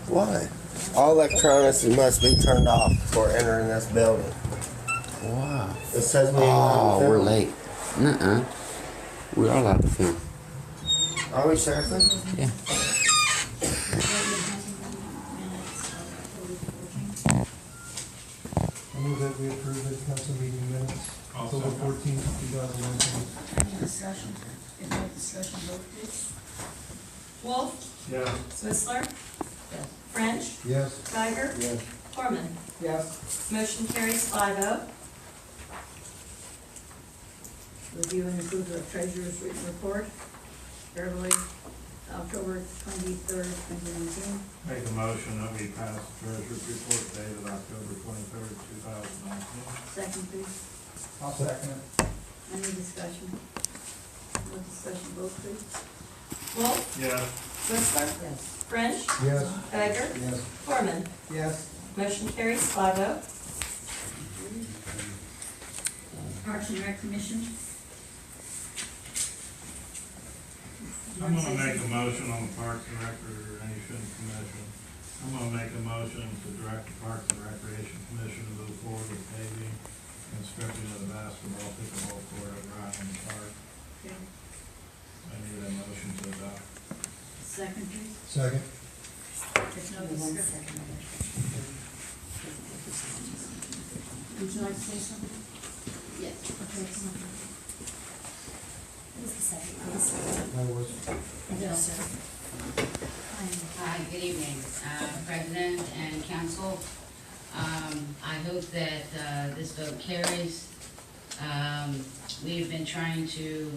Why? All electronics must be turned off before entering this building. Wow. It says we ain't Oh, allowed to we're film. late. Nuh-uh. We are allowed to film. Are we seriously? Yeah. I move that we approve the council meeting minutes, October 14th, 2019. Any discussion? If no discussion, vote please. Wolf, Yes. Swisler, Yes. French, Yes. Geiger, Yes. Corman. Yes. Motion carries 5-0. Review and approve the treasurer's written report, Beverly, October 23rd, 2019. Make a motion that we pass the treasurer's report dated October 23rd, 2019. Second, please. I'll second it. Any discussion? No discussion, vote please. Wolf, Yes. Swisler, Yes. French, Yes. Geiger, Yes. Corman. Yes. Motion carries 5-0. Parks and Rec Commission. I'm gonna make a motion on the Parks and Recreation Commission. I'm gonna make a motion to direct the Parks and Recreation Commission to move forward with paving and stripping of the basketball, pickleball court at Ryan Park. Okay. I need a motion to adopt. Second, please. Second. If no discussion. Would you like to say something? Yes. Okay, something. Who's the second? That was. Yes, sir. Hi, good evening, President and Council. I hope that this vote carries. We've been trying to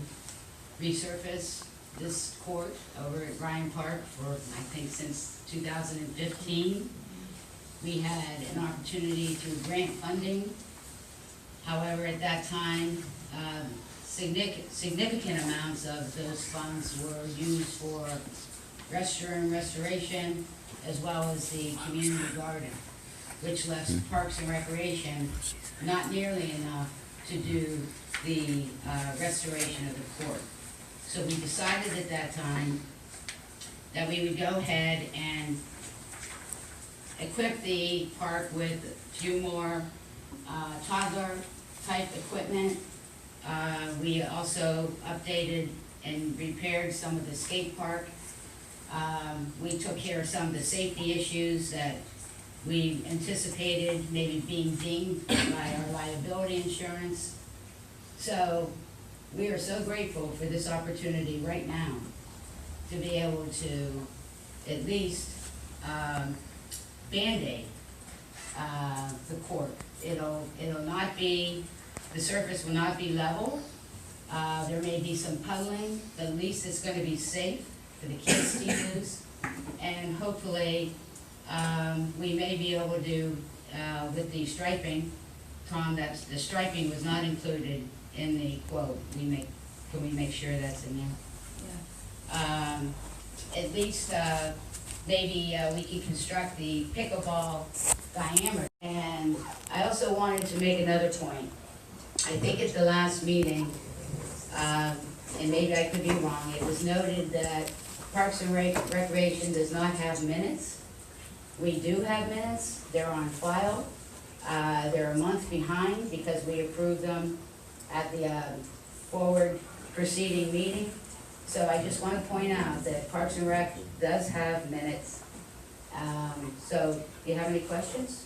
resurface this court over at Ryan Park for, I think, since 2015. We had an opportunity through grant funding. However, at that time, significant amounts of those funds were used for restroom restoration as well as the community garden, which left Parks and Recreation not nearly enough to do the restoration of the court. So we decided at that time that we would go ahead and equip the park with a few more toddler-type equipment. We also updated and repaired some of the skate park. We took care of some of the safety issues that we anticipated maybe being dinged by our liability insurance. So we are so grateful for this opportunity right now to be able to at least Band-Aid the court. It'll not be, the surface will not be level. There may be some puddling, but at least it's gonna be safe for the kids to use. And hopefully, we may be able to do, with the striping, Tom, that's, the striping was not included in the quote. Can we make sure that's in there? Yeah. At least, maybe we can construct the pickleball diameter. And I also wanted to make another point. I think at the last meeting, and maybe I could be wrong, it was noted that Parks and Recreation does not have minutes. We do have minutes, they're on file. They're a month behind because we approved them at the forward proceeding meeting. So I just want to point out that Parks and Rec does have minutes. So, do you have any questions?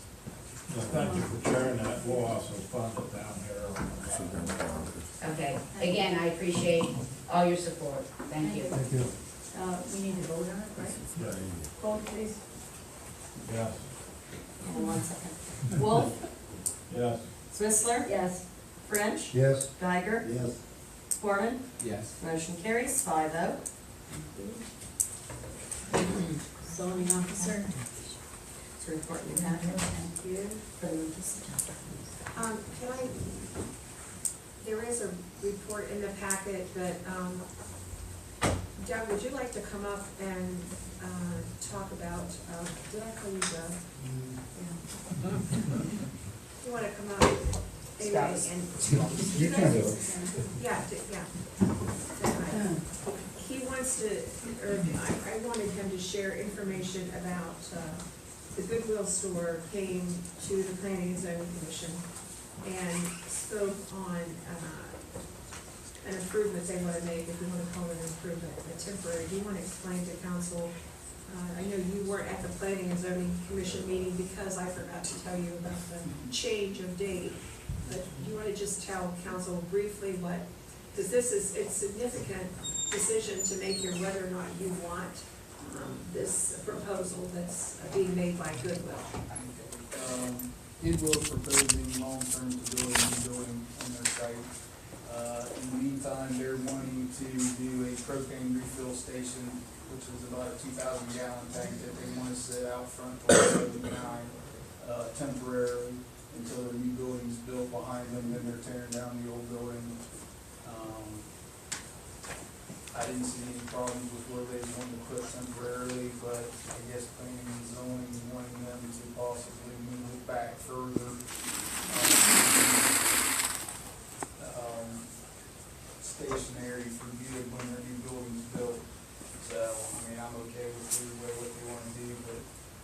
Thank you for sharing that. We'll also fund it down here. Okay, again, I appreciate all your support. Thank you. Thank you. We need to vote on it, right? Yeah. Vote, please. Yes. Hold on 1 second. Wolf, Yes. Swisler, Yes. French, Yes. Geiger, Yes. Corman. Yes. Motion carries 5-0. Zoning officer. It's a report you have. Thank you. Can I, there is a report in the packet, but, Doug, would you like to come up and, talk about, did I call you Doug? Yeah. You wanna come up anyway and. You can do it. Yeah, yeah. That's right. He wanted wants to, or I wanted him to share information about, the Goodwill store came to the Planning and Zoning Commission and spoke on, an improvement they wanna make, if you wanna call it an improvement, a temporary. Do you wanna explain to council? I know you weren't at the Planning and Zoning Commission meeting because I forgot to tell you about the change of date. But do you wanna just tell council briefly what, because this is, it's significant decision to make here whether or not you want, this proposal that's being made by Goodwill. Goodwill is proposing long-term to build a new building on their site. In the meantime, they're wanting to do a propane refill station, which is about a 2,000 gallon tank that they want to set out front on 79, temporarily until their new building's built behind them, then they're tearing down the old building. I didn't see any problems with where they wanted to put temporarily, but I guess planning and zoning wanting them to possibly move it back further. Stationary for good when their new building's built. So, I mean, I'm okay with either way what they want to do, but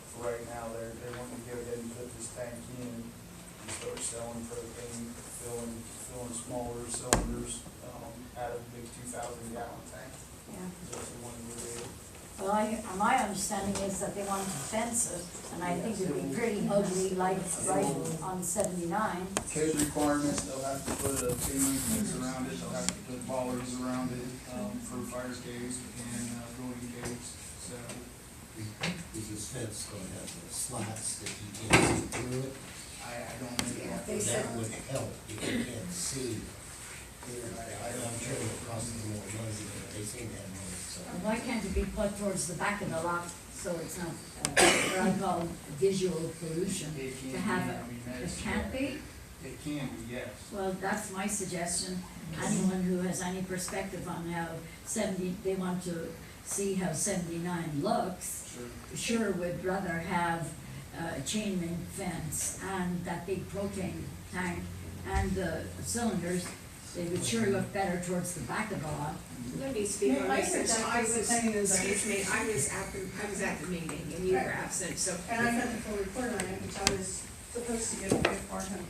for right now, they're wanting to go ahead and put this tank in and start selling propane, filling smaller cylinders, out of a big 2,000 gallon tank. Yeah. That's what they want to do. Well, my understanding is that they want to fence it, and I think it'd be pretty ugly, like right on 79. Code requirements, they'll have to put a chain link fence around it, they'll have to put bollards around it, for fire escapes and, building gates, so. Is this fence going to have the slats that you can't see through it? I don't know. That would help if you can't see. I'm sure it costs more money, but they seem to have money, so. Why can't it be put towards the back of the lot, so it's not, what I call visual pollution? It can To have be, it, I mean, it that's- can't be? It can be, yes. Well, that's my suggestion. Anyone who has any perspective on how 70, they want to see how 79 looks, Sure. sure would rather have a chain link fence and that big propane tank and the cylinders. They would sure look better towards the back of the lot. Let me speak on I this, heard since that I was was, the thing is- excuse me, I was at the meeting and you were absent, so. And I got the full report on it, which I was supposed to get before him.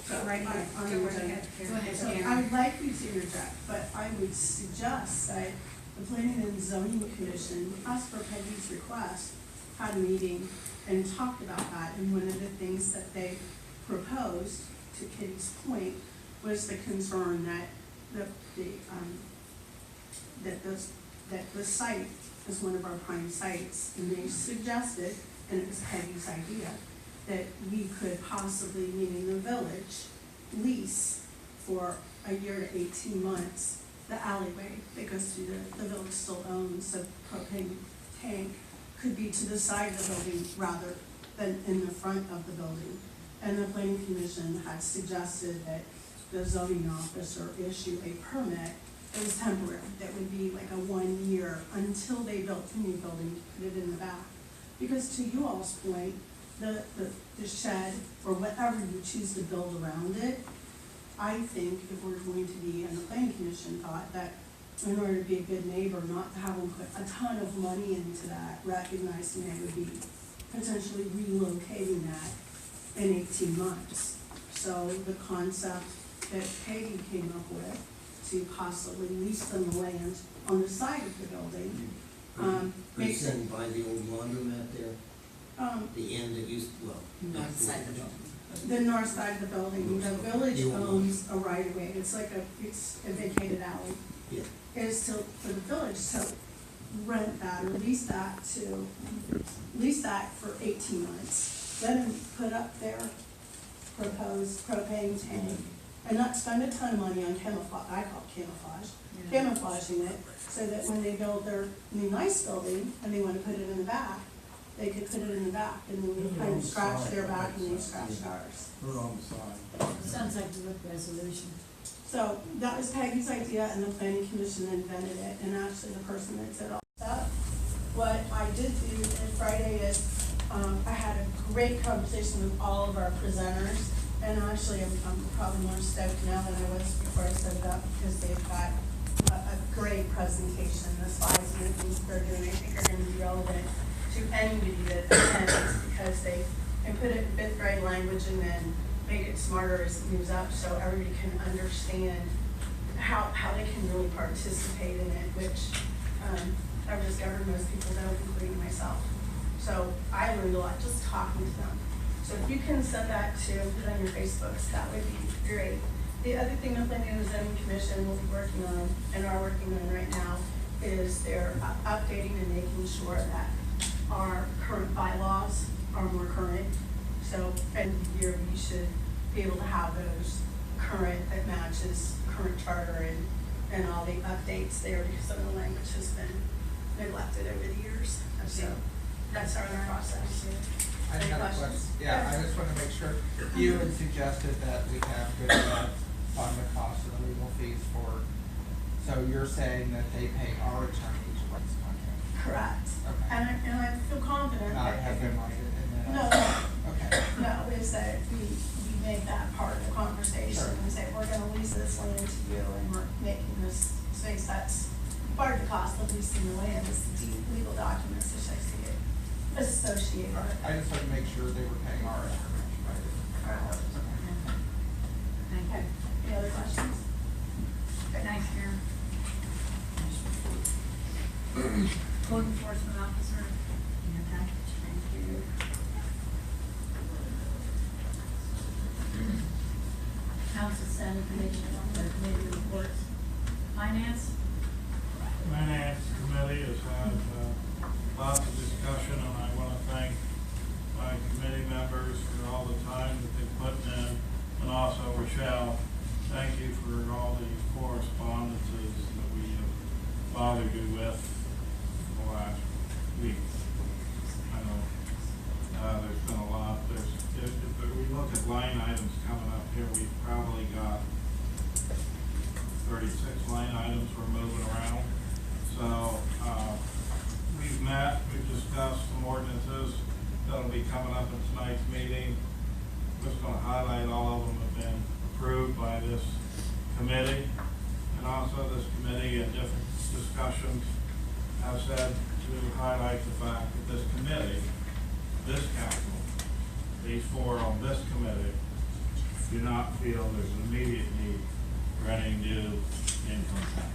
So right now, on the Go agenda. ahead. Go ahead, So Karen. I would like you to interject, but I would suggest that the Planning and Zoning Commission, as per Peggy's request, had a meeting and talked about that, and one of the things that they proposed, to Kitty's point, was the concern that that the site is one of our prime sites, and they suggested, and it was Peggy's idea, that we could possibly, meaning the village, lease for a year to 18 months, the alleyway that goes through the village still owns, so propane tank could be to the side of the building rather than in the front of the building. And the planning commission had suggested that the zoning officer issue a permit that was temporary, that would be like a 1 year until they built the new building, put it in the back. Because to you all's point, the shed, or whatever you choose to build around it, I think if we're going to be, and the planning commission thought that in order to be a good neighbor, not to have them put a ton of money into that, recognizing they would be potentially relocating that in 18 months. So the concept that Peggy came up with to possibly lease them the land on the side of the building, makes it, Pretty by the old laundromat there, the end that used, well. North side of the building. the north side of the building, the village owns a right of way, it's a vacated alley. Yeah. Is for the village to rent that or lease that for 18 months. Let them put up their proposed propane tank and not spend a ton of money on camouflage, I call it camouflage, camouflaging it, so that when they build their new nice building and they wanna put it in the back, they could put it in the back and then we kind of scratch their back and they scratch ours. Put it on the side. Sounds like a good resolution. So that was Peggy's idea and the planning commission invented it, and actually the person that did all that. What I did do on Friday is, I had a great conversation with all of our presenters, and actually I'm probably more stoked now than I was before I set it up, because they've got a great presentation. The slides and the things they're doing, I think are gonna be relevant to anybody that attends, because they can put it in fifth grade language and then make it smarter as it moves up, so everybody can understand how they can really participate in it, which, I've discovered most people don't, including myself. So I learned a lot just talking to them. So if you can set that to, put it on your Facebooks, that would be great. The other thing the Planning and Zoning Commission will be working on, and are working on right now, is they're updating and making sure that our current bylaws are more current. So end of the year, we should be able to have those current, that matches current charter and all the updates there, because some of the language has been neglected over the years. So that's our process. I Any have a questions? question. Yeah, I just want to make sure, you had suggested that we have good enough on the cost of the legal fees for, so you're saying that they pay our attorneys what's contract? Correct. Okay. And I feel confident Not that. have them write it and then. No, Okay. no, is that we make that part of the conversation Sure. and say, we're gonna lease this land to you and we're making this space. That's part of the cost of leasing the land, is the legal documents associated. I just want to make sure they were paying our attorneys, right? Thank Okay, any other questions? Thanks, Karen. Code enforcement officer, in your package, thank you. Council sanitation, committee reports. Finance? Finance Committee has had lots of discussion, and I want to thank my committee members for all the time that they put in, and also Rochelle, thank you for all the correspondences that we have bothered you with the last week. I know there's been a lot. If we look at line items coming up here, we've probably got 36 line items we're moving around. So, we've met, we've discussed some ordinances that'll be coming up in tonight's meeting. Just gonna highlight all of them have been approved by this committee. And also this committee in different discussions have said to highlight the fact that this committee, this council, these four on this committee, do not feel there's an immediate need for any new income tax.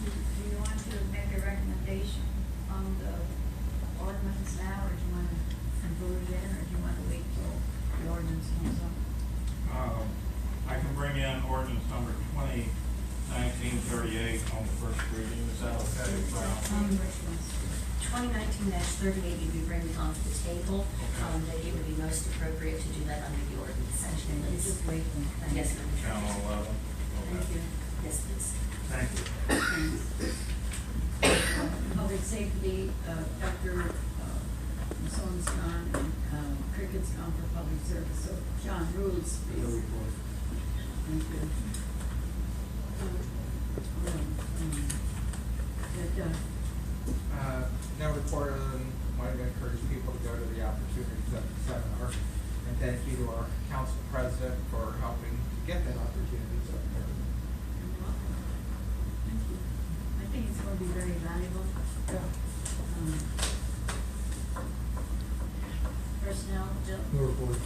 Do you want to make a recommendation on the ordinance now, or do you want to conclude it, or do you want to wait till the ordinance comes up? I can bring in ordinance number 2019-38 on the first reading. Is that okay? Which ones? 2019-38, you'd be bringing onto the table, that it would be most appropriate to do that under the ordinance section. You Please. just wait and thank Yes, you. ma'am. Channel 11. Thank Okay. you. Yes, please. Thank you. Public safety, Dr. Mason's gone, and Cricket's gone for public service, so John Rules, please. Thank you. No report other than wanted to encourage people to go to the opportunities at the seminar. And thank you to our council president for helping get that opportunities up there. Thank you. I think it's going to be very valuable. Personnel, Jill? No report.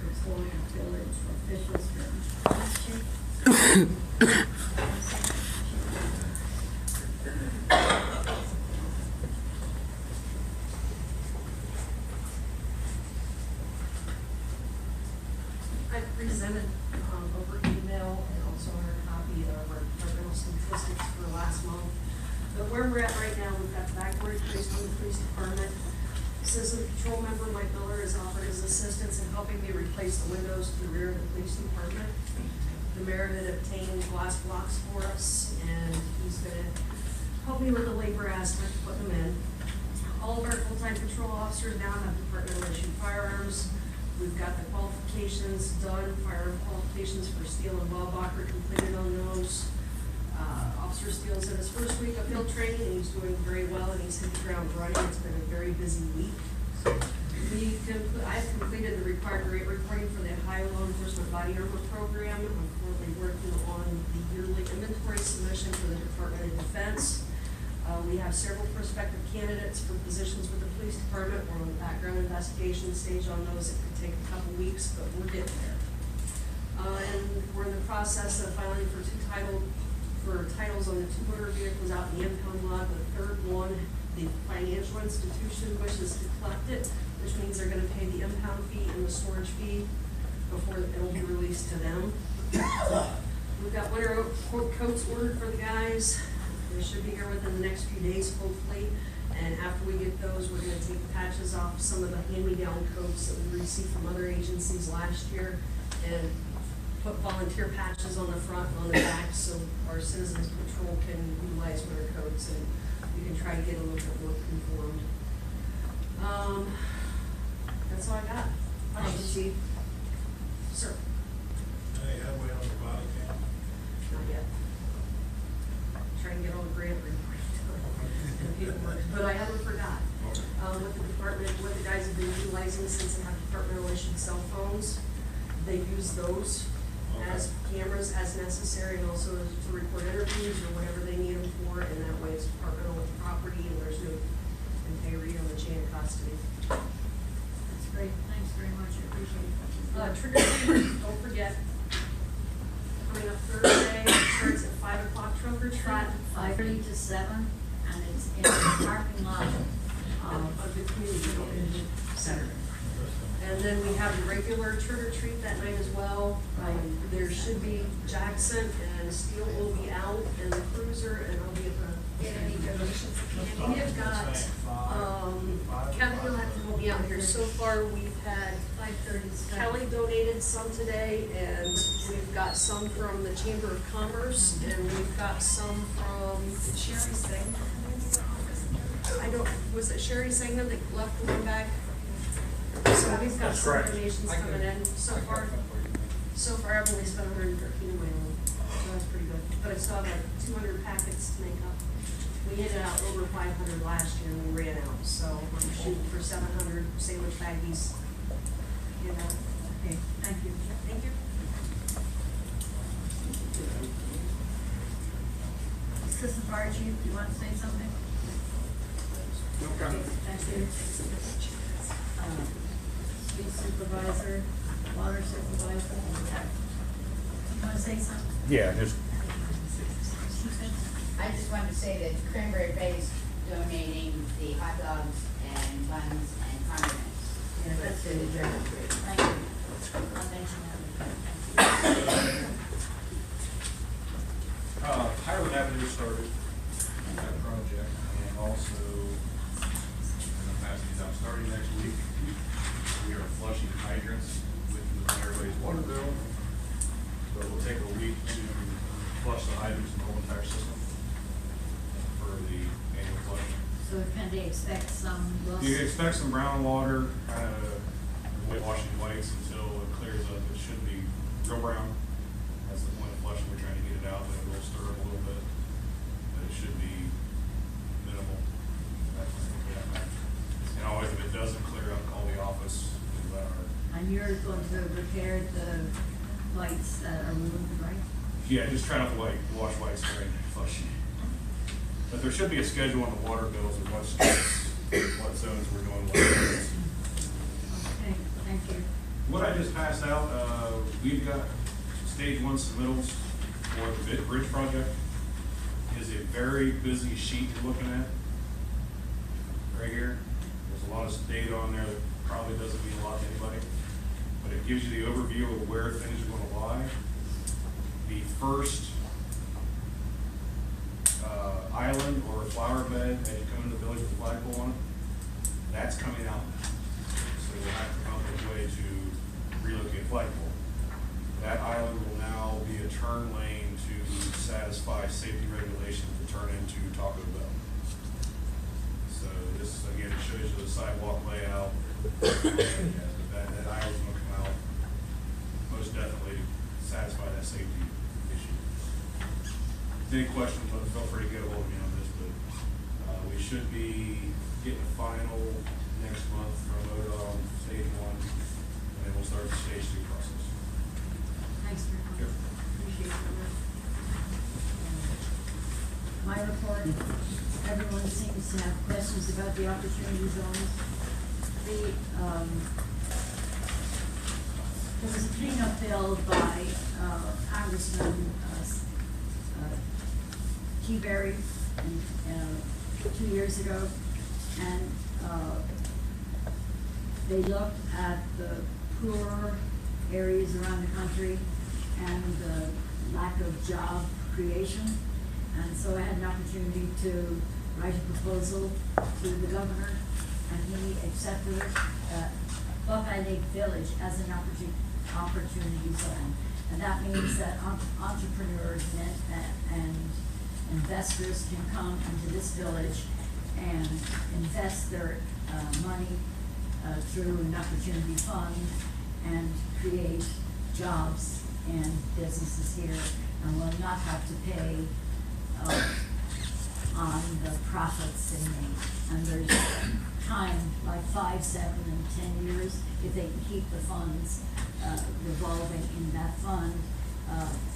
Report of village officials for last year. I presented over email and also on our copy of our rental statistics for last month. But where we're at right now, we've got the backboard increase on the police department. Citizen patrol member Mike Miller has offered his assistance in helping me replace the windows to the rear of the police department. The mayor had obtained glass blocks for us, and he's gonna help me with the labor aspect of putting them in. All of our full-time patrol officers now have departmental issued firearms. We've got the qualifications done, firearm qualifications for Steele and Wellbacher completed on those. Officer Steele's in his first week of field training, and he's doing very well, and he's hit the ground running. It's been a very busy week. I've completed the required rate reporting for the Ohio Law Enforcement Body Armor Program. I'm currently working on the yearly inventory submission for the Department of Defense. We have several prospective candidates for positions with the police department. We're on the background investigation stage on those. It could take a couple weeks, but we're getting there. And we're in the process of filing for titles on the 2 motor vehicles out in the impound lot. The third one, the financial institution wishes to collect it, which means they're gonna pay the impound fee and the storage fee before it'll be released to them. We've got winter coats ordered for the guys. They should be here within the next few days, hopefully. And after we get those, we're gonna take the patches off some of the hand-me-down coats that we received from other agencies last year and put volunteer patches on the front and on the back so our citizens patrol can utilize winter coats and we can try to get a little bit more conformed. That's all I got. Thank you, Chief. Sir, Hey, how we on the body cam? not yet. Try and get all the grant reports and paperwork, but I haven't forgot. What the department, what the guys have been utilizing since they have departmental issued cell phones, they use those as cameras as necessary and also to record interviews or whatever they need them for, and that way it's departmental property and there's no integrity on the chain of custody. That's great, thanks very much, I appreciate it. Trick or treat, don't forget, coming up Thursday, it starts at 5 o'clock, trunk or treat. 5:30 to 7, and it's in the parking lot Of the community center. And then we have the regular trick or treat that night as well. There should be Jackson and Steele will be out and the cruiser and I'll be at the. Any donations? We have got, Kevin will be out here. So far, we've had 5:30. Kelly donated some today, and we've got some from the Chamber of Commerce, and we've got some from Sherry Singh. was it Sherry Sangman that left the one back? So we've got some donations coming in so far. So far, I've only spent 113 away on them, so that's pretty good. But I still have like 200 packets to make up. We handed out over 500 last year and we ran out, so I'm shooting for 700 sandwich baggies. You know. Okay, thank you. Thank you. Assistant Fire Chief, do you want to say something? No comment. Thank you. Street Supervisor, Water Supervisor, you want to say something? Yeah, just I just wanted to say that Cranberry Bay's donating the hot dogs and buns and condiments. Yeah, that's To the good. German food. Thank you. I'll mention that. Highland Avenue started that project, and also, in the past few times, starting next week, we are flushing hydrants with the Cranberry Bay's water bill. So it will take a week to flush the hydrants in the whole entire system for the annual flush. So can they expect some rust? You can expect some brown water, kind of washing whites until it clears up. It shouldn't be real brown. That's the point of flushing. We're trying to get it out, but it will stir up a little bit. But it should be minimal. And always, if it doesn't clear up, call the office. We'll let our And you're going to repair the lights that are ruined, right? Yeah, just try not to wash whites during flushing. But there should be a schedule on the water bills of what states, what zones we're doing what. Okay, thank you. What I just passed out, we've got stage 1 submittals for the bridge project. Is a very busy sheet you're looking at. Right here. There's a lot of data on there that probably doesn't mean a lot to anybody. But it gives you the overview of where things are going to lie. The first island or flower bed as you come into the village with a flagpole on it, that's coming out now. So we'll have to come up with a way to relocate a flagpole. That island will now be a turn lane to satisfy safety regulations to turn into Taco Bell. So this, again, it shows you the sidewalk layout. That island's gonna come out, most definitely satisfy that safety issue. If any questions, feel free to get a hold of me on this, but we should be getting a final next month from ODOT on stage 1, and then we'll start the stage 2 process. Thanks for your Yep. comment. Appreciate it. My report, everyone seems to have questions about the opportunity zones. There was a cleanup bill by, Congressman, Key Berry, 2 years ago, and, they looked at the poor areas around the country and the lack of job creation. And so I had an opportunity to write a proposal to the governor, and he accepted it. Buckeye Lake Village as an opportunity zone. And that means that entrepreneurs and investors can come into this village and invest their money through an opportunity fund and create jobs and businesses here, and will not have to pay on the profits they make. And there's time, like 5, 7, and 10 years, if they can keep the funds revolving in that fund,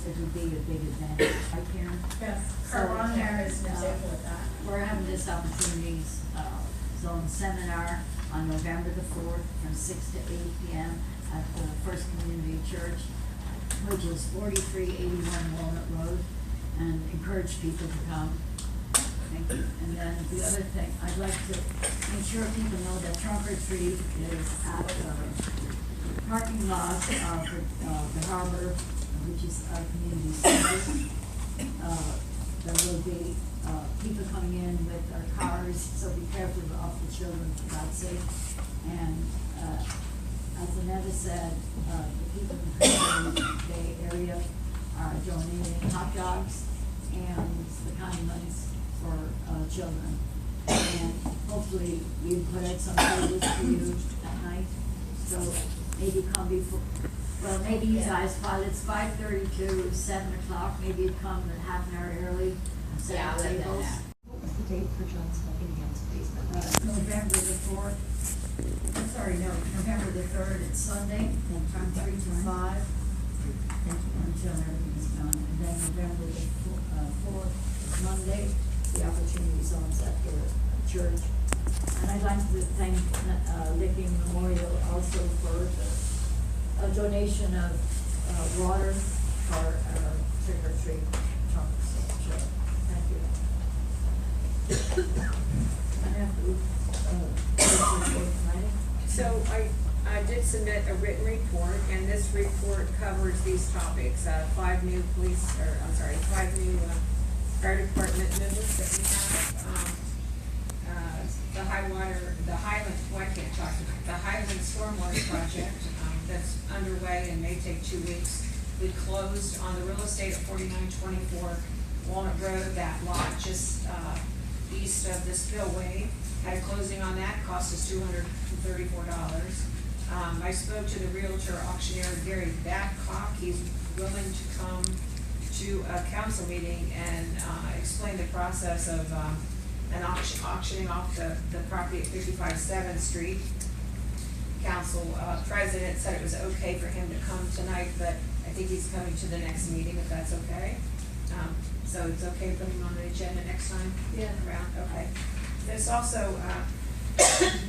it would be a big advantage. Right, Karen? Yes, So, Carvana is an example of that. We're having this opportunities zone seminar on November the 4th from 6 to 8 p.m. at the First Community Church, which is 4381 Walnut Road, and encourage people to come. Thank you. And then the other thing, I'd like to make sure people know that Trunk or Treat is at the parking lot of the harbor, which is our community center. There will be people coming in with their cars, so be careful of the children, for God's sake. And as Annetta said, the people in the Hudson Bay area are donating hot dogs and the condiments for children. And hopefully we put out some tables for you that night. So maybe come before, well, maybe you guys, while it's 5:30 to 7 o'clock, maybe you'd come a half an hour early and set Yeah, up I'll let them tables. know. What was the date for John Buckingham's basement? November the 4th, I'm sorry, no, November the 3rd, it's Sunday, from 3 to 5. Until everything's done, and then November the 4th is Monday, the opportunity zones at the church. And I'd like to thank Licking Memorial also for a donation of water for trick or treat trunks. So, thank you. I have to, So I did submit a written report, and this report covers these topics, 5 new fire department members that we have. The Highland Stormwater Project, that's underway and may take 2 weeks. We closed on the real estate at 4924 Walnut Road, that lot just, east of the spillway. Had a closing on that, cost us $234. I spoke to the realtor auctioneer, Gary Babcock. He's willing to come to a council meeting and explain the process of an auctioning off the property at 55 7th Street. Council president said it was okay for him to come tonight, but I think he's coming to the next meeting, if that's okay. So it's okay putting him on the agenda next time? Yeah. Around, okay. This also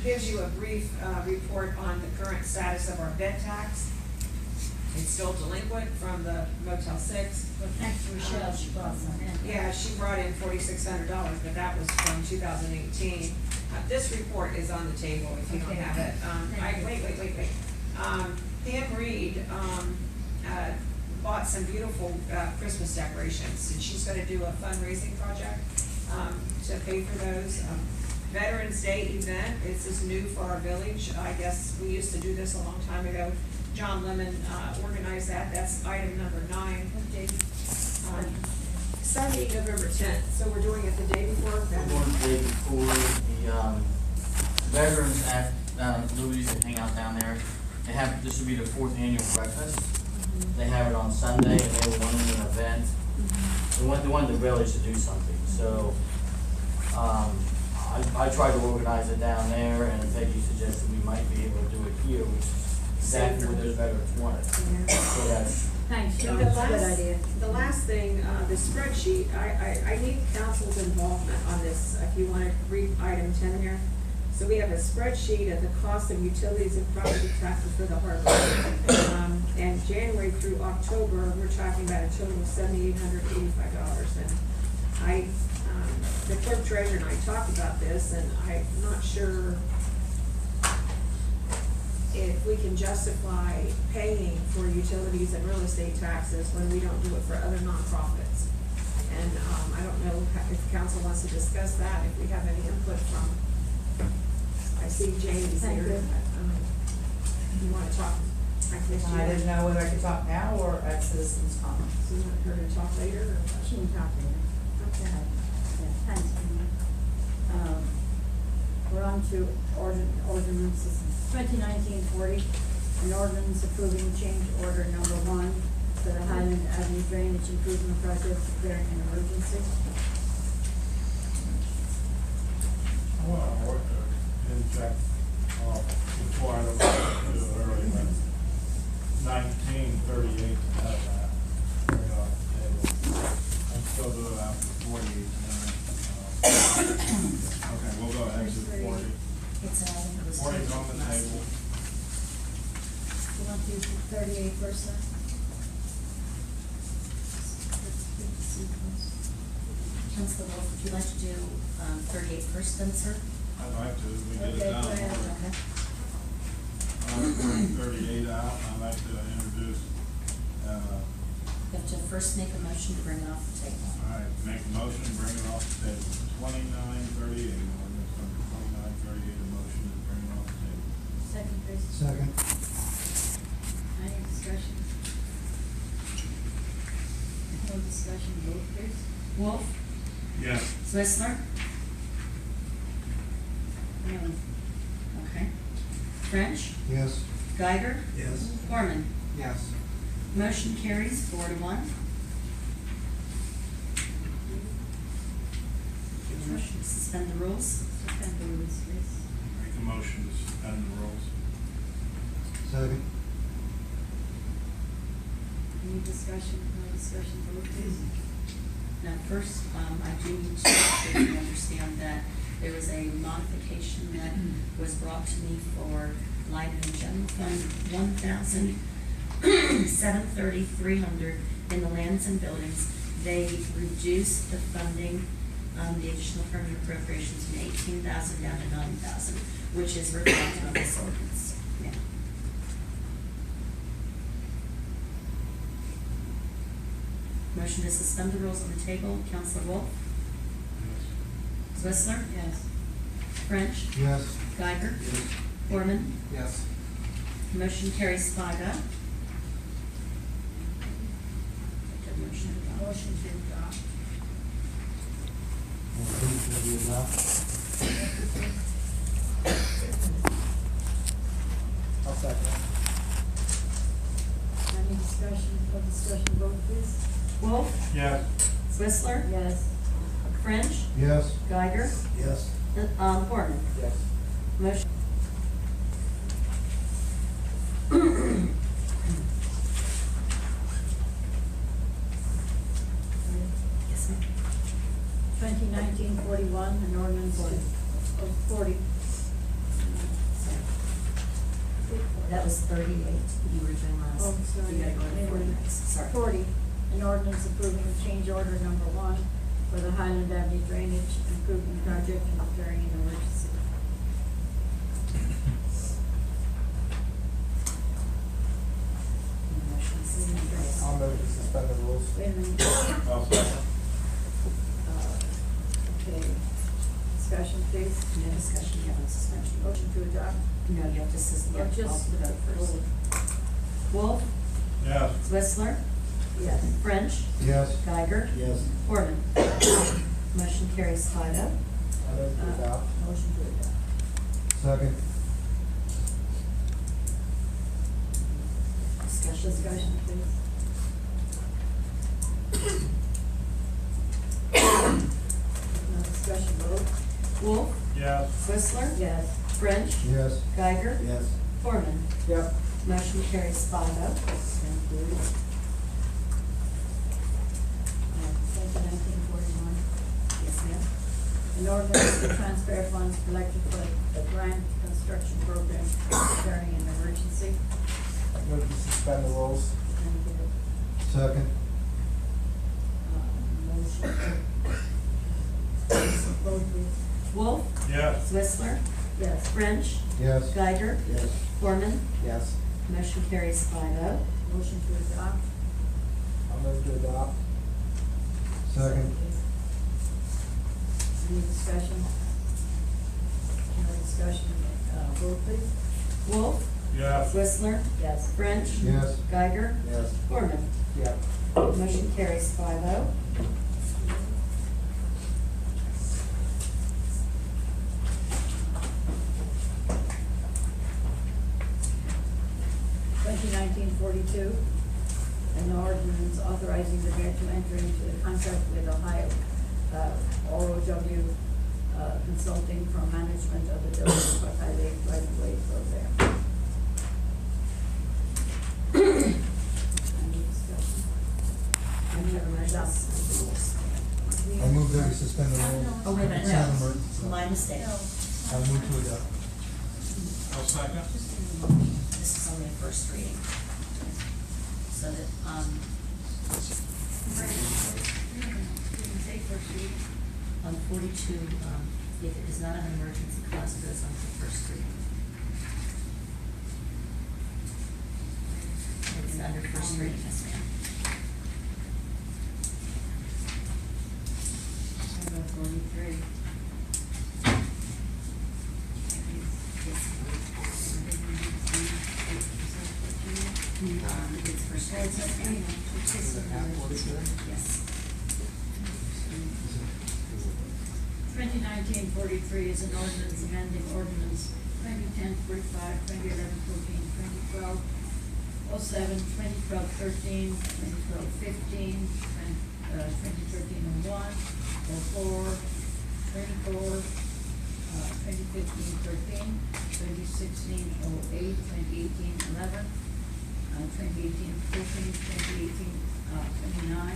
gives you a brief report on the current status of our bed tax. It's still delinquent from the Motel 6. Well, thanks to Michelle, she brought some in. Yeah, she brought in $4,600, but that was from 2018. This report is on the table if you don't Okay. have it. Wait. Pam Reed bought some beautiful Christmas decorations, and she's gonna do a fundraising project to pay for those. Veterans Day event, this is new for our village. I guess we used to do this a long time ago. John Lemon organized that. That's item number 9. Sunday, November 10th. So we're doing it the day before. We're going the day before the Veterans at Louis and hang out down there. They have, this will be the 4th annual breakfast. They have it on Sunday, and they were wanting an event. They want the village to do something. So I I tried to organize it down there, and Peggy suggested we might be able to do it here, which is exactly what those veterans wanted. So that's, Thanks, The John, that's a good last- idea. The last thing, the spreadsheet, I need council's involvement on this, if you wanna read item 10 here. So we have a spreadsheet of the cost of utilities and property taxes for the harbor. And January through October, we're talking about a total of $7,885. And the clerk treasurer and I talked about this, and I'm not sure if we can justify paying for utilities and real estate taxes when we don't do it for other nonprofits. And, I don't know if council wants to discuss that, if we have any input from, I see Jamie's Thank here. you. You wanna talk? I didn't know whether I could talk now or at citizens' comments. So you want her to talk later, or? She can talk later. Okay. Yeah, thanks, Kenny. We're on to ordinances 2019-40, an ordinance approving change order number 1 for the Highland Avenue Drainage Improvement Project declaring an emergency. I want to work in check, before I don't do it early, but 1938 to have that, bring it off the table. I'm still doing it after 48 now. Okay, we'll go ahead to 40. It's, I think it was. 40's on the table. You want to do 38 first, then? Councilor Wolf, would you like to do 38 first then, sir? I'd like to, we get Okay, it down. go ahead. Okay. 38 out, I'd like to introduce, You have to first make a motion to bring it off the table. all right, make a motion, bring it off the table. 2938, ordinance number 2938, a motion to bring it off the table. Second, please. Second. Any discussion? No discussion, vote please. Wolf? Yes. Swissler? No. Okay. French? Yes. Geiger? Yes. Foreman? Yes. Motion carries 4-1. Motion to suspend the rules. Suspend the rules, please. Make a motion to suspend the rules. Second. Any discussion, no discussion, vote please. Now, first, I do need to make sure you understand that there was a modification that was brought to me for line item general fund 1,730,300 in the lands and buildings. They reduced the funding, the additional permanent appropriations from 18,000 down to 9,000, which is reflected on this ordinance. Yeah. Motion to suspend the rules on the table. Councilor Wolf? Yes. Swissler? Yes. French? Yes. Geiger? Foreman? Yes. Motion carries 5-0. Motion to adopt. Motion to adopt. Motion to adopt. I'll second. Any discussion, no discussion, vote please. Wolf? Yes. Swissler? Yes. French? Yes. Geiger? Yes. Foreman? Yes. Motion. Yes, ma'am. 2019-41, an ordinance of 40. That was 38 you were doing last. Oh, sorry. You gotta go to 40 next, sorry. 40, an ordinance approving change order number 1 for the Highland Avenue Drainage Improvement Project and declaring an emergency. Motion to suspend the rules. I'll move to suspend the rules. Wait a minute. I'll second. Okay, discussion please. No discussion, you have a suspension. Motion to adopt. No, you have to suspend, you Or have to call just for the vote first. Wolf? Yes. Swissler? Yes. French? Yes. Geiger? Yes. Foreman? Motion carries 5-0. I move to adopt. Motion to adopt. Second. Discussion. Discussion please. No discussion, vote. Wolf, Yes. Whistler, Yes. French, Yes. Geiger, Yes. Foreman. Yep. Motion carries 5-0. Thank you. 1941. Yes, ma'am. An ordinance to transfer funds collected for the grant construction program during an emergency. Move to suspend the rules. Thank you. Second. Motion. Vote please. Wolf, Yes. Whistler, Yes. French, Yes. Geiger, Yes. Foreman. Yes. Motion carries 5-0. Motion to adopt. I'll move to adopt. Second. Any discussion? No discussion, vote please. Wolf, Yes. Whistler, Yes. French, Yes. Geiger, Yes. Foreman. Yep. Motion carries 5-0. Twenty 1942, an ordinance authorizing the mayor to enter into a contract with Ohio, ROW, Consulting for management of the Village of Park Highway right-of-way program. Any discussion? Any other measures? I move that we suspend the rules. Oh, wait a minute, It's not an no. emergency. My mistake. I move to adopt. I'll second. This is only a first reading. So that, Take first reading. on 42, if it is not an emergency clause, it goes on to first reading. It's under first reading, yes, ma'am. Number 43. It's first reading. Yes. 2019-43 is an ordinance amending ordinance 2010-45, 2011-14, 2012-07, 2012-13, 2012-15, 2013-01, 04, 24, 2015-13, 2016-08, 2018-11, 2018-14, 2018-29,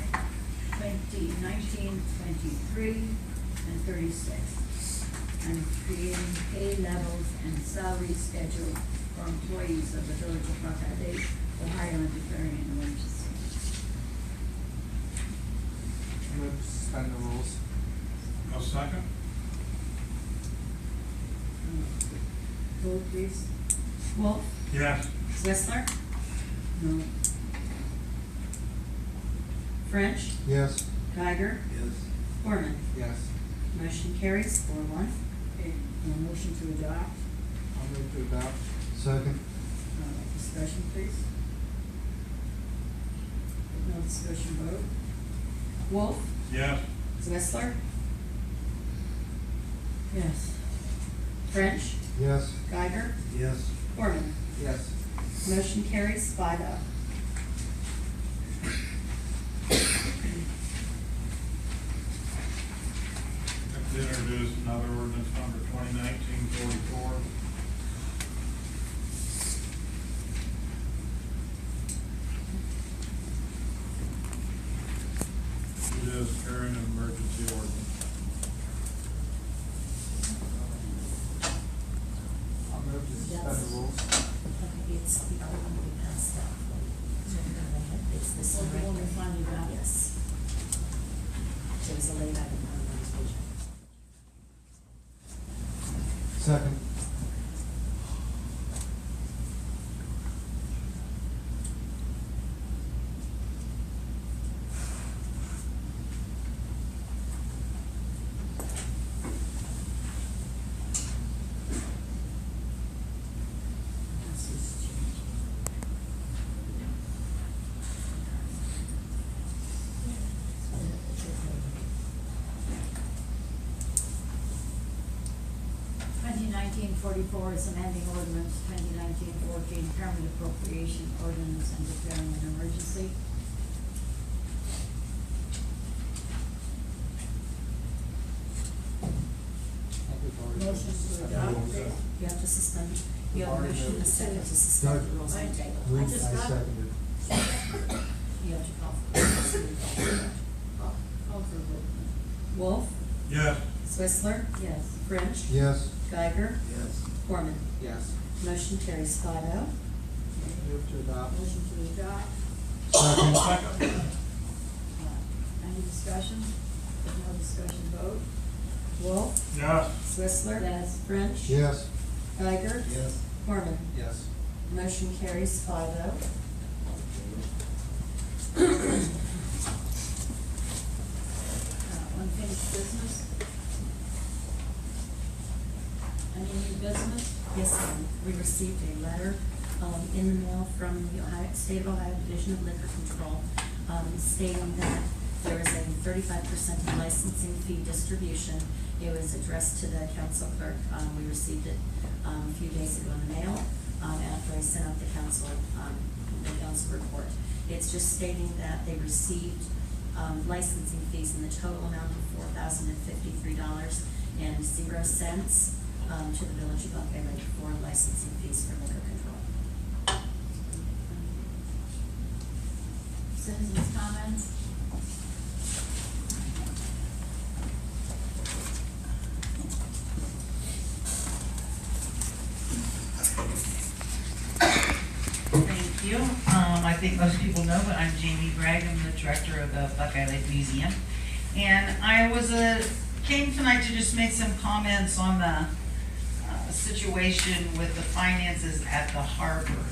2019-23, and 36, and creating pay levels and salary schedule for employees of the Village of Park Highway, Ohio, and declaring an emergency. Move to suspend the rules. I'll second. Vote please. Wolf, Yes. Whistler, No. French, Yes. Geiger, Yes. Foreman. Yes. Motion carries 4-1. Okay, motion to adopt. I'll move to adopt. Second. Discussion please. If no discussion, vote. Wolf, Yes. Whistler, Yes. French, Yes. Geiger, Yes. Foreman. Yes. Motion carries 5-0. To introduce another ordinance number 2019-44. It is carrying an emergency ordinance. I'll move to suspend the rules. Okay, it's the other one we passed out. It's this Oh, one the right one we there. finally got. Yes. It was a late item on the last page. Second. This is changed. 2019-44 is amending ordinance 2019-14, permanent appropriation ordinance and declaring an emergency. I'll Motion to adopt. You have to suspend, you have a motion and a second to suspend the rules on the table. Luke, I just got- seconded. You have to call for. Call for a vote. Wolf, Yes. Swissler, Yes. French, Yes. Geiger, Yes. Corman. Yes. Motion carries 5-0. Move to adopt. Motion to adopt. Second. Any discussion? If no discussion, vote. Wolf, Yes. Swissler. Yes. French. Yes. Geiger, Yes. Corman. Yes. Motion carries 5-0. Unfinished business? Any new business? Yes, ma'am. We received a letter in the mail from the State of Ohio Division of Liquor Control stating that there is a 35% licensing fee distribution. It was addressed to the council clerk. We received it a few days ago in the mail after I sent out the council report. It's just stating that they received licensing fees in the total amount of $4,053.00 to the Village of Buckeye Lake for licensing fees for liquor control. Citizens' comments? Thank you. I think most people know, but I'm Jamie Bragg. I'm the director of the Buckeye Lake Museum. And I came tonight to just make some comments on the situation with the finances at the harbor.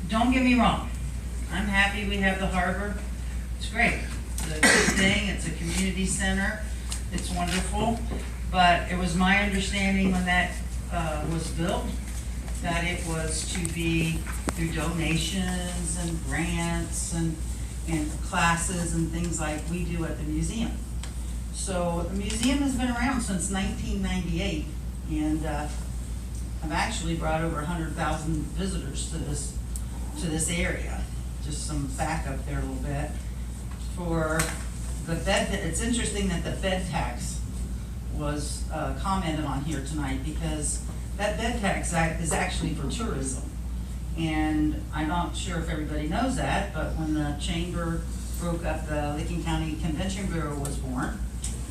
Don't get me wrong. I'm happy we have the harbor. It's great. It's a good thing. It's a community center. It's wonderful. But it was my understanding when that was built that it was to be through donations and grants and classes and things like we do at the museum. So the museum has been around since 1998, and I've actually brought over 100,000 visitors to this area. Just some back up there a little bit. For the bed, it's interesting that the bed tax was commented on here tonight, because that bed tax is actually for tourism. And I'm not sure if everybody knows that, but when the chamber broke up, the Licking County Convention Bureau was born,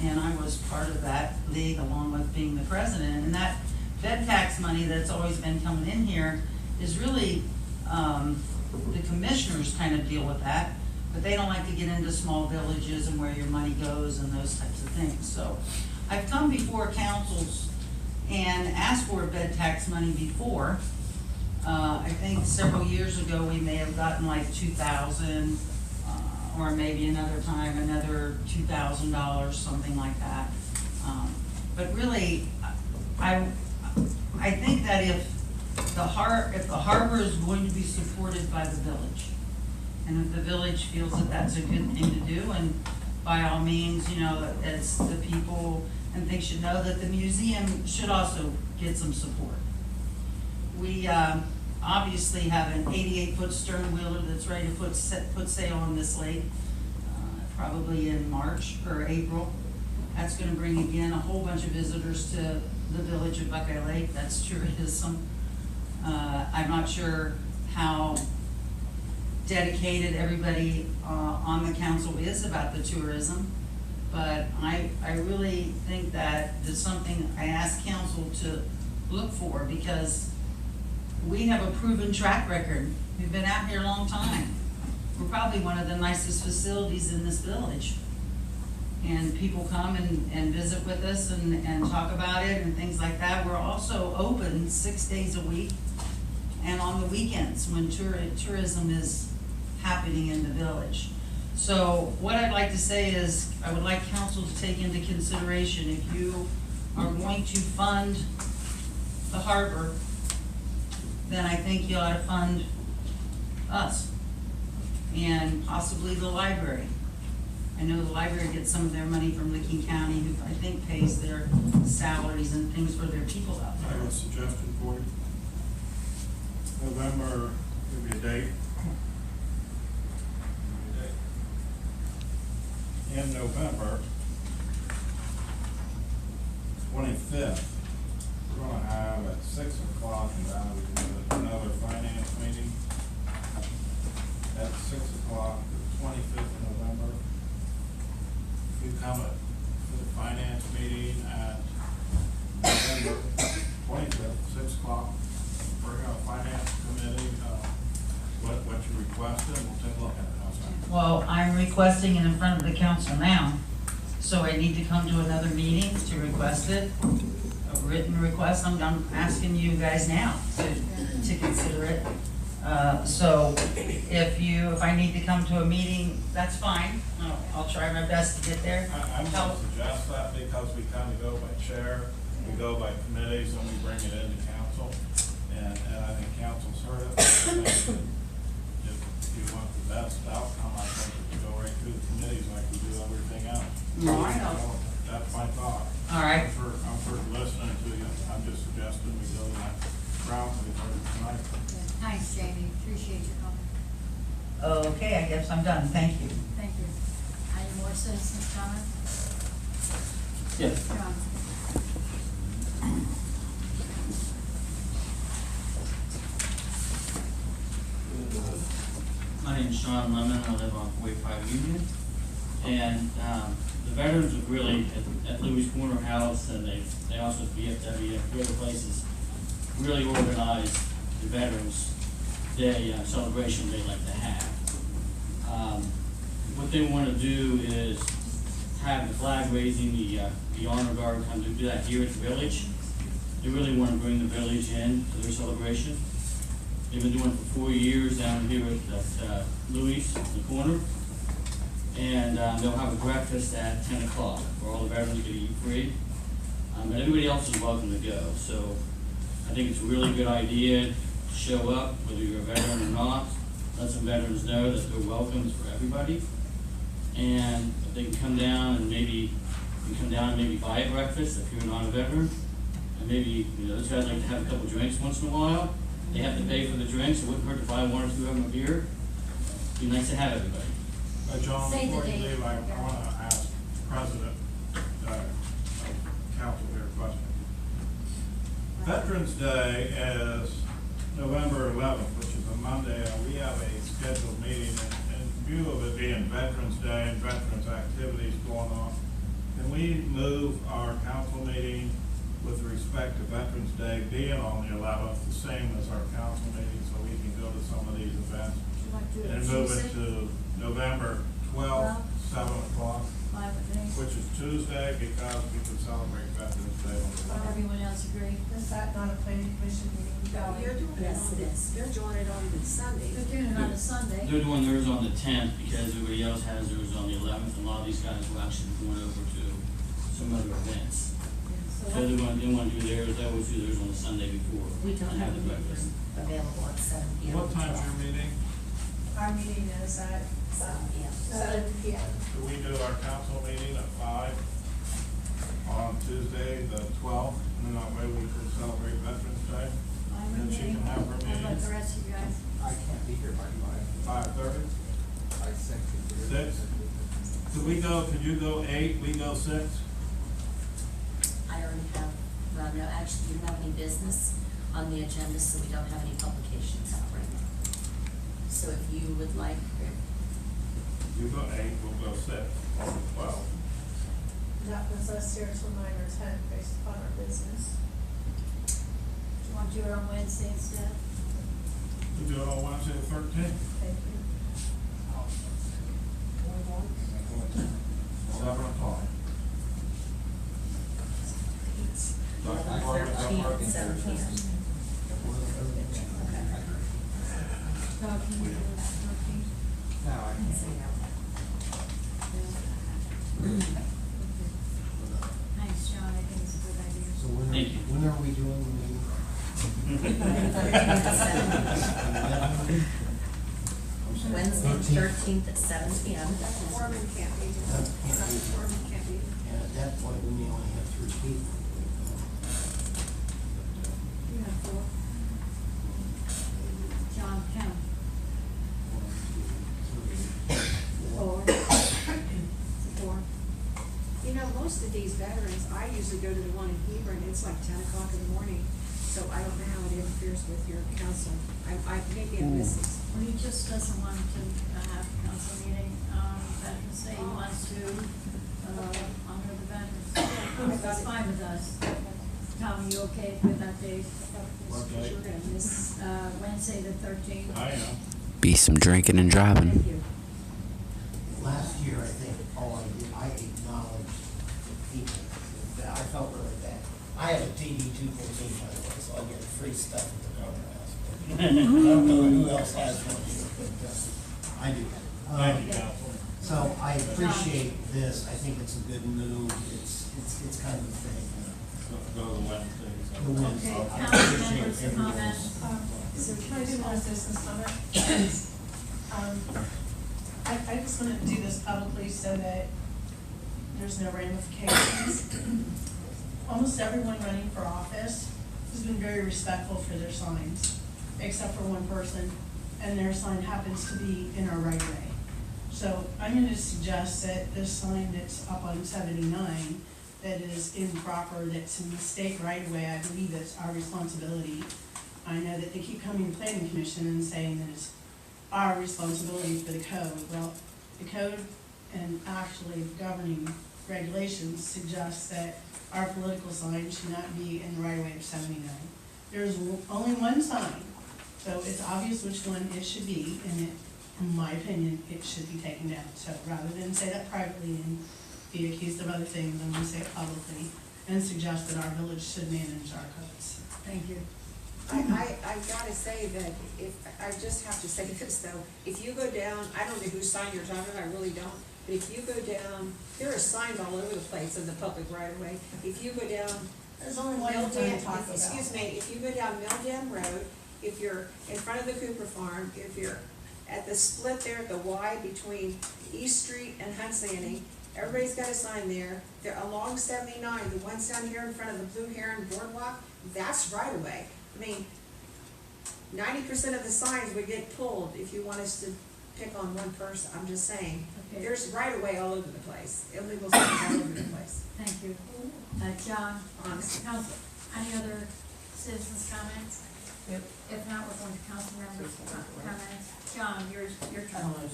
and I was part of that league along with being the president. And that bed tax money that's always been coming in here is really, the commissioners kind of deal with that, but they don't like to get into small villages and where your money goes and those types of things. So I've come before councils and asked for bed tax money before. I think several years ago we may have gotten like 2,000, or maybe another time another $2,000, something like that. But really, I think that if the harbor is going to be supported by the village, and if the village feels that that's a good thing to do, and by all means, you know, as the people and things should know that the museum should also get some support. We obviously have an 88-foot stern wheeler that's ready to put sail on this lake, probably in March or April. That's going to bring again a whole bunch of visitors to the village of Buckeye Lake. That's tourism. I'm not sure how dedicated everybody on the council is about the tourism, but I really think that it's something I ask council to look for, because we have a proven track record. We've been out here a long time. We're probably one of the nicest facilities in this village. And people come and visit with us and talk about it and things like that. We're also open 6 days a week and on the weekends when tourism is happening in the village. So what I'd like to say is, I would like council to take into consideration, if you are going to fund the harbor, then I think you ought to fund us and possibly the library. I know the library gets some of their money from Licking County, who I think pays their salaries and things for their people out I there. have a suggestion for you. November, maybe a date. In November 2019, 25th, we're gonna have at 6 o'clock in Valley, another finance meeting at 6 o'clock, the 25th of November. If you come to the finance meeting at November 25th, 6 o'clock, we're gonna finance committee, what you requested, and we'll take a look at it. How's that? Well, I'm requesting it in front of the council now, so I need to come to another meeting to request it. A written request, I'm asking you guys now to consider it. So if I need to come to a meeting, that's fine. I'll try my best to get there. I'm gonna suggest that because we kind of go by chair, we go by committees, and we bring it into council. And I think council's heard it. I think if you want the best outcome, I think we go right through the committees like we do everything else. All right. That's my thought. All right. I'm for listening to you. I'm just suggesting we go that route we heard it tonight. Thanks, Jamie, appreciate your comment. Okay, I guess I'm done. Thank you. Thank you. Any more citizens' comment? Yes. John? My name's Sean Lemon, I live on 45 Union, and the veterans have really, at Louis Corner House, and they also at VFW and other places, really organized the Veterans Day celebration they'd like to have. What they want to do is have the flag raising, the honor guard come to do that here at the village. They really want to bring the village in to their celebration. They've been doing it for 4 years down here at Louis, the corner. And they'll have a breakfast at 10 o'clock where all the veterans get to eat free. But everybody else is welcome to go. So I think it's a really good idea to show up, whether you're a veteran or not. Let some veterans know that they're welcome for everybody. And if they can come down and maybe buy a breakfast if you're not a veteran. And maybe, those guys like to have a couple drinks once in a while. They have to pay for the drinks, it wouldn't hurt to buy one or two of them a beer. Be nice to have everybody. John, Say the before you date. leave, I want to ask President, Council here a question. Veterans Day is November 11th, which is a Monday, and we have a scheduled meeting, in view of it being Veterans Day and veterans activities going on. Can we move our council meeting with respect to Veterans Day being on the 11th, the same as our council meeting, so we can go to some of these events? Would you like to do it And move it Tuesday? to November 12th, 7 o'clock, Fine with me. which is Tuesday, because we can celebrate Veterans Day on the 11th. Everyone else agree? Is that not a planning commission meeting? No, you're doing it Yes, on, it is. you're doing it on the Sunday. They're doing it on a Sunday. They're doing theirs on the 10th because everybody else has theirs on the 11th. And a lot of these guys will actually be going over to some other events. So they want to do theirs, they always do theirs on the Sunday before. We don't and have the a breakfast. meeting available at 7 p.m. What time's your meeting? Our meeting is at 7 p.m. 7 p.m. Do we do our council meeting at 5 on Tuesday, the 12th, and then that way we can celebrate Veterans Day? Fine And with she me. can have her How about meetings. the rest of you guys? I can't be here by 5:30? I think. 6? Could you go 8, we go 6? I already have, well, no, actually, we don't have any business on the agenda, so we don't have any publications out right now. So if you would like, You go 8, we'll go 6, or 12. That puts us here till 9 or 10 based upon our business. Do you want to do it on Wednesday instead? We do it on Wednesday the 13th. Thank you. 7 o'clock. Dr. Morgan, 7 p.m. No, can you do it at 13? No, I can't. Thanks, John, I think it's a good idea. So Thank you. when are we doing the meeting? Wednesday, 13th at 7 p.m. Foreman can't be, Foreman can't be. And at that point, we may only have 3 people. You have 4. John, count. 4. 4. You know, most of these veterans, I usually go to the one in Hebron, it's like 10 o'clock in the morning, so I don't know how it interferes with your council. Maybe I missed it. Well, he just doesn't want to have a council meeting, Veterans Day, he wants to, honor the veterans. That's fine with us. Tom, you okay with that date? What date? We're gonna miss, Wednesday the 13th. I am. Be some drinking and driving. Thank you. Last year, I think, all I did, I acknowledged the people. That I felt really bad. I have a TD 214, by the way, so I get free stuff at the courthouse. I don't know who else has one here, but I do. Thank you, Council. So I appreciate this. I think it's a good move. It's kind of a thing. Go to Wednesday. The Wednesday. Okay, I council appreciate members' everyone's- comments. So can I do one citizen's comment? I just want to do this publicly so that there's no ramifications. Almost everyone running for office has been very respectful for their signs, except for one person, and their sign happens to be in our right of way. So I'm going to suggest that this sign that's up on 79, that is improper, that's in the state right of way, I believe it's our responsibility. I know that they keep coming to planning commission and saying that it's our responsibility for the code. Well, the code and actually governing regulations suggest that our political sign should not be in the right of way of 79. There's only one sign, so it's obvious which one it should be, and it, in my opinion, it should be taken down. So rather than say that privately and be accused of other things, I'm gonna say it publicly and suggest that our village should manage our codes. Thank you. I gotta say that I just have to say this though, if you go down, I don't know whose sign you're talking about, I really don't, but if you go down, there are signs all over the place in the public right of way. If you go down There's only one Mill thing Dam, to talk about. excuse me, if you go down Mill Dam Road, if you're in front of the Cooper Farm, if you're at the split there at the Y between East Street and Hunt's Landing, everybody's got a sign there. They're along 79, the ones down here in front of the Blue Heron Boardwalk, that's right away. I mean, 90% of the signs would get pulled if you want us to pick on one person, I'm just saying. Okay. There's right away all over the place, illegal signs all over the place. Thank you. John, Honestly. council, any other citizens' comments? If not, we're going to council members' comments. John, your turn.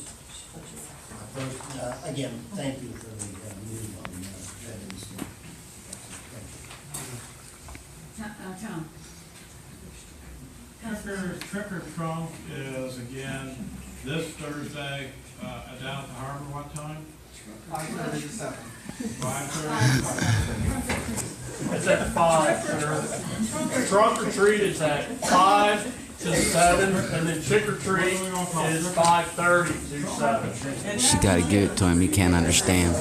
Again, thank you for the meeting on Veterans Day. Thank you. Tom. Trick or Trunk is again this Thursday, down at the harbor, what time? 5:37. 5:30. It's at 5. Trunk or treat is at 5 to 7, and then trick or treat is 5:30 to 7. She gotta give it to him, he can't understand.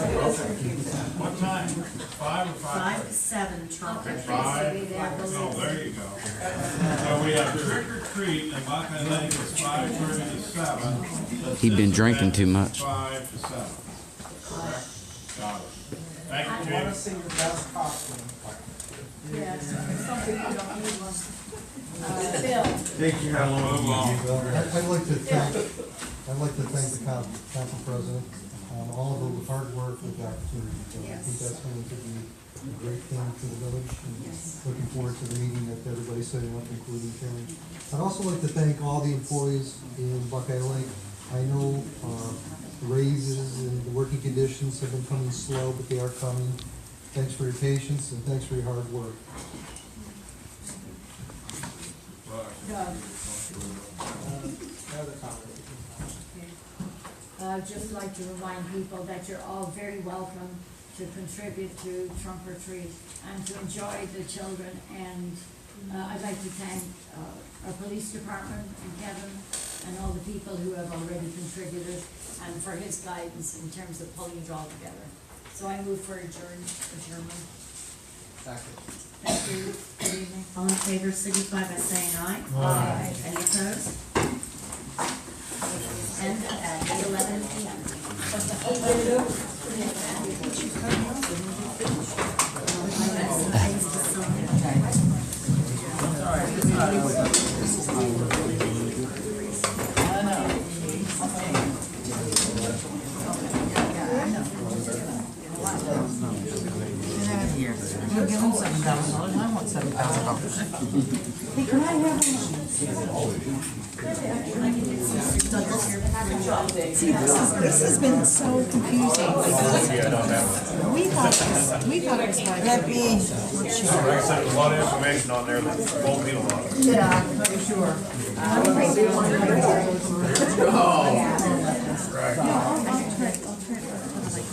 What time? 5 or 5:30? 5 to 7, trunk or treat. 5? Oh, there you go. So we have trick or treat, and Buckeye Lake is 5:30 to 7. He'd been drinking too much. 5 to 7. Correct? Got it. Thank I you, wanna Chief. see your best costume. Yes, some people don't need one. Bill. Thank you. Move on. I'd like to thank the council president, all of the hard work with the opportunity. So I think that's going to be a great thing for the village. And looking forward to the meeting that everybody's setting up, including Karen. I'd also like to thank all the employees in Buckeye Lake. I know the raises and the working conditions have been coming slow, but they are coming. Thanks for your patience and thanks for your hard work. Doug. Other comments? I'd just like to remind people that you're all very welcome to contribute to Trunk or Treat and to enjoy the children. And I'd like to thank our police department and Kevin and all the people who have already contributed and for his guidance in terms of pulling it all together. So I move for adjournment. Second. Thank you. Good evening. All in favor signify by saying aye. Aye. Any opposed? And at 11 p.m. I know. We'll give him $7,000. I want $7,000. Hey, can I have See, this has been so confusing because we thought it was like. Let me. Like I said, there's a lot of information on there that won't mean a lot. Yeah, for sure.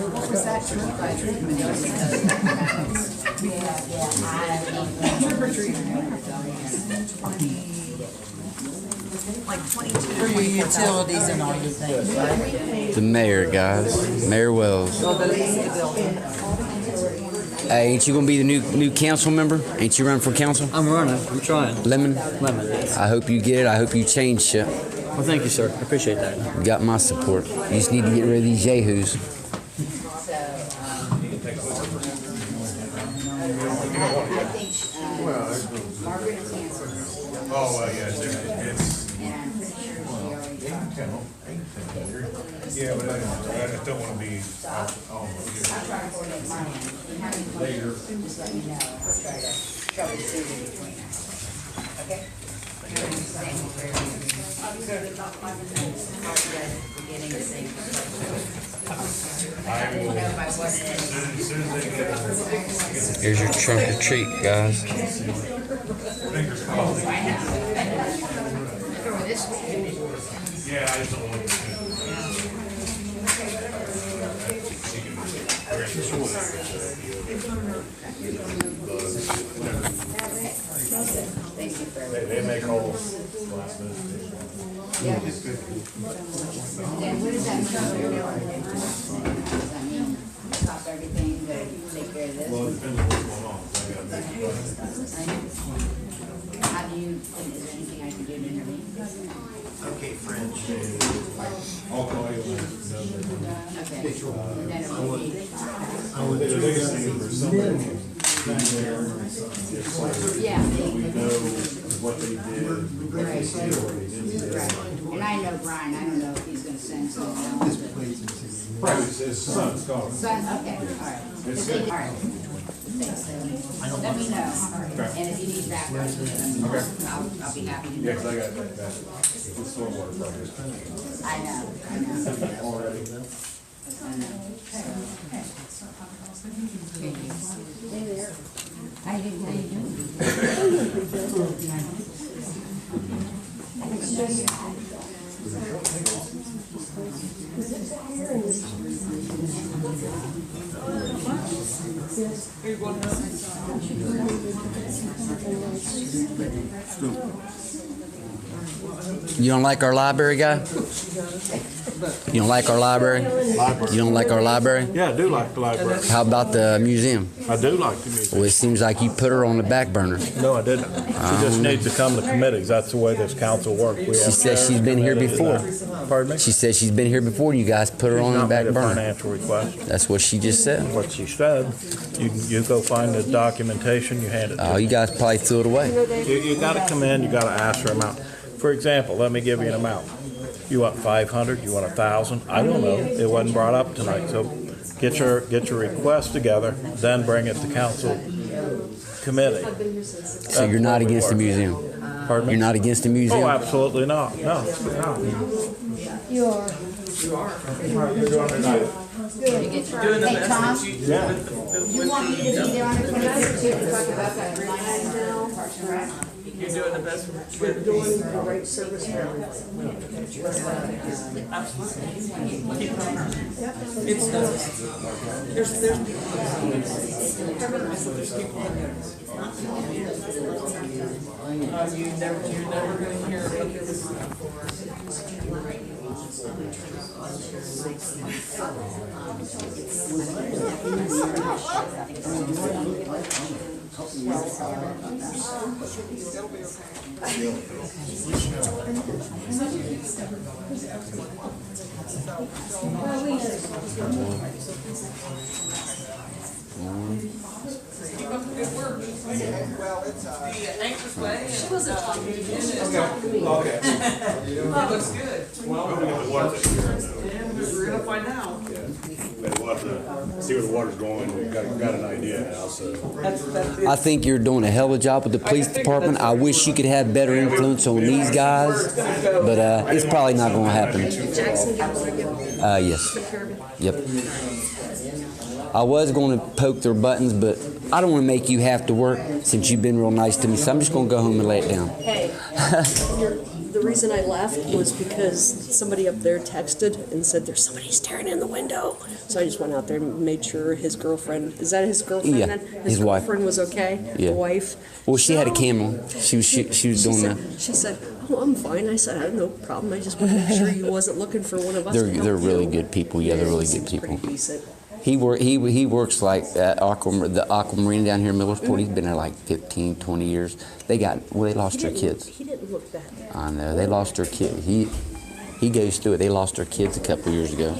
What was that trip by Like 22 for your utilities and all your things, right? The mayor, guys. Mayor Wells. Hey, ain't you gonna be the new council member? Ain't you running for council? I'm running. I'm trying. Lemon? Lemon. I hope you get it. I hope you change shit. Well, thank you, sir. I appreciate that. You got my support. You just need to get rid of these yahoos. I think Margaret has answered. Oh, well, yeah, it's, And I'm pretty sure she already talked. yeah, but I just don't wanna be, I'll try to coordinate my end. If you have any questions, just let me know. I'll try to troubleshoot it between us. Okay? Thank you very much. I'll be there in about 5 minutes. I'll be at the beginning the same. I didn't know if I wasn't. as soon as they get, Here's your trunk or treat, guys. fingers crossed. I know. For this one. Yeah, I just don't want to. Thank you for They make calls last minute. Yeah. Then what does that mean for your building? Does that mean stop everything to take care of this? Well, it depends on what's going on. I gotta How do you, is there anything I can do to intervene? Okay, French. I'll call you when Okay. And then it will be. the biggest thing is there's somebody Yeah. we know what they did. Right. And I know Brian, I don't know if he's gonna send someone else, but. Right, it's son, Scott. Son, okay, all right. It's good. All right. Thanks, let me know. And if you need backup, let me know. I'll be happy to do Yeah, it. cause I got that stormwater project. I know. Already. I know. Hey there. How you doing? You don't like our library guy? You don't like our library? You don't like our library? Yeah, I do like the library. How about the museum? I do like the music. Well, it seems like you put her on the back burner. No, I didn't. She just needs to come to committees. That's the way this council works. We She have says she's been here committees before. and- Pardon me? She said she's been here before. You guys put her on the Not back made a burner. financial request. That's what she just said. What she said, you go find the documentation, you hand it to Oh, her. you guys probably threw it away. You gotta come in, you gotta ask for amount. For example, let me give you an amount. You want 500, you want 1,000? I don't know. It wasn't brought up tonight, so get your request together, then bring it to council committee. So you're not against the museum? Pardon me? You're not against the Oh, museum? absolutely not. No. You are. Hey, Tom, Yeah. you want me to be there on the 25th too to talk about that line item now? Parks and Rec? You're doing the best. We're doing the right service for everyone. It's, there's you're never gonna hear about this before. Keep up the good work. Well, it's, the anxious way. She wasn't talking to you. Okay. It looks good. Well, we're gonna find out. They want the see where the water's going, we've got an idea now, so. I think you're doing a hell of a job with the police department. I wish you could have better influence on these guys, but it's probably not going to happen. Jackson, do you want to give? Yes. Take care of it? Yep. I was going to poke their buttons, but I don't want to make you have to work since you've been real nice to me, so I'm just going to go home and lay it down. Hey, the reason I left was because somebody up there texted and said there's somebody staring in the window. So I just went out there and made sure his girlfriend, is that his girlfriend Yeah, then? his wife. girlfriend was okay? Yeah. The wife? Well, she had a camera. She was doing that. She said, oh, I'm fine. I said, I have no problem. I just want to make sure you wasn't looking for one of us to help They're really you." good people. Yeah, they're really good Seems people. pretty decent. He works like at the Aqua Marina down here in Millersport. He's been there like 15, 20 years. They lost their kids. He didn't look that bad. I know, they lost their kid. He goes through it. They lost their kids a couple years ago.